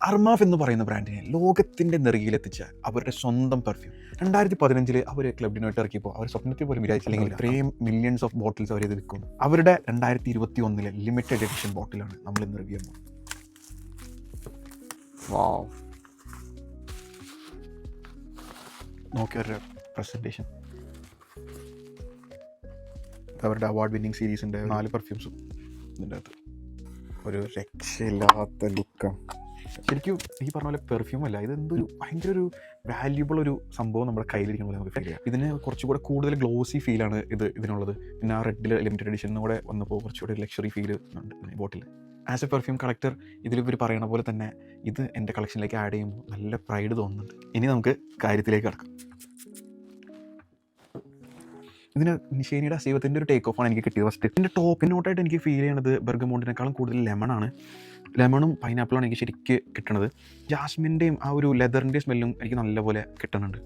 അർമാഫ് എന്ന് പറയുന്ന ബ്രാൻഡിനെ ലോകത്തിൻ്റെ നെറുകയിലെത്തിച്ച അവരുടെ സ്വന്തം പെർഫ്യൂം 2015 അവർ ക്ലബ് ഡിനോട്ട് ഇറക്കിയപ്പോൾ അവർ സ്വപ്നത്തിൽ പോലും വിചാരിച്ചില്ലെങ്കിൽ ഇത്രയും മില്യൺസ് ഓഫ് ബോട്ടിൽസ് അവരിത് വിൽക്കും. അവരുടെ 2021 ലിമിറ്റഡ് എഡിഷൻ ബോട്ടിലാണ് നമ്മൾ ഇന്ന് റിവ്യൂ ചെയ്യുന്നത്. നോക്കിയവരുടെ പ്രസൻറ്റേഷൻ, അവരുടെ അവാർഡ് വിന്നിങ് സീരീസിൻ്റെ 4 പെർഫ്യൂംസും ഇതിൻ്റെ അകത്ത്. ഒരു രക്ഷയില്ലാത്ത ലുക്കാണ് ശരിക്കും. ഈ പറഞ്ഞ പോലെ പെർഫ്യൂം അല്ല, ഇതെന്തൊരു ഭയങ്കര ഒരു വാല്യുബിൾ ഒരു സംഭവം നമ്മുടെ കയ്യിലിരിക്കുന്ന പോലെ നമുക്ക് ഫീൽ ചെയ്യാം. ഇതിന് കുറച്ചുകൂടെ കൂടുതൽ ഗ്ലോസി ഫീലാണ് ഇതിനുള്ളത്. പിന്നെ ആ റെഡിൽ ലിമിറ്റഡ് എഡിഷനും കൂടെ വന്നപ്പോൾ കുറച്ചുകൂടെ ലക്ഷറി ഫീൽ ഉണ്ട് ബോട്ടിൽ. ആസ് എ പെർഫ്യൂം കളക്ടർ ഇതിൽ ഇവർ പറയണ പോലെ തന്നെ ഇത് എൻ്റെ കളക്ഷനിലേക്ക് ആഡ് ചെയ്യുമ്പോൾ നല്ല പ്രൈഡ് തോന്നുന്നുണ്ട്. ഇനി നമുക്ക് കാര്യത്തിലേക്ക് കടക്കാം. ഇതിന് നിഷേനിയുടെ അസീവത്തിൻ്റെ ഒരു ടേക്ക് ഓഫാണ് എനിക്ക് കിട്ടിയത്. ഫസ്റ്റ് ഇതിൻ്റെ ടോപ്പ് നോട്ടായിട്ട് എനിക്ക് ഫീൽ ചെയ്യണത് ബെർഗമോണ്ടിനേക്കാളും കൂടുതൽ ലെമണാണ്. ലെമണും പൈനാപ്പിളാണ് എനിക്ക് ശരിക്ക് കിട്ടണത്. ജാസ്മിൻ്റെയും ആ ഒരു ലെതറിൻ്റെ സ്മെല്ലും എനിക്ക് നല്ലപോലെ കിട്ടുന്നുണ്ട്.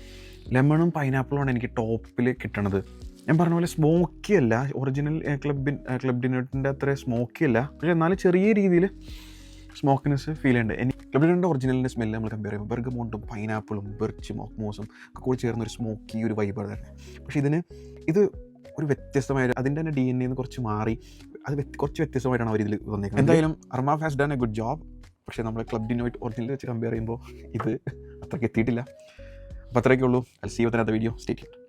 ലെമണും പൈനാപ്പിളുമാണ് എനിക്ക് ടോപ്പിൽ കിട്ടണത്. ഞാൻ പറഞ്ഞ പോലെ സ്മോക്കി അല്ല, ഒറിജിനൽ ക്ലബ് ഡിനോട്ടിൻ്റെ അത്ര സ്മോക്കി അല്ല, പക്ഷേ എന്നാലും ചെറിയ രീതിയിൽ സ്മോക്കിനെസ് ഫീൽ ഉണ്ട്. എനിക്ക് ക്ലബ് ഡിനോട്ടിൻ്റെ ഒറിജിനലിൻ്റെ സ്മെല്ല് നമ്മൾ കമ്പയർ ചെയ്യുമ്പോൾ ബെർഗമോണ്ടും പൈനാപ്പിളും ബെർച്ചും മോസും ഒക്കെ കൂടി ചേർന്നൊരു സ്മോക്കി ഒരു വൈബാണ് തന്നെ. പക്ഷേ ഇത് ഒരു വ്യത്യസ്തമായ അതിൻ്റെ തന്നെ DNA കുറച്ച് മാറി അത് കുറച്ച് വ്യത്യസ്തമായിട്ടാണ് അവർ ഇതിൽ വന്നേക്കുന്നത്. എന്തായാലും Armaf has done a good job. പക്ഷേ നമ്മൾ ക്ലബ് ഡിനോട്ട് ഒറിജിനൽ വെച്ച് കമ്പയർ ചെയ്യുമ്പോൾ ഇത് അത്രയ്ക്ക് എത്തിയിട്ടില്ല. അപ്പോൾ അത്രയൊക്കെ ഉള്ളൂ. I see you in another video. Stay tuned.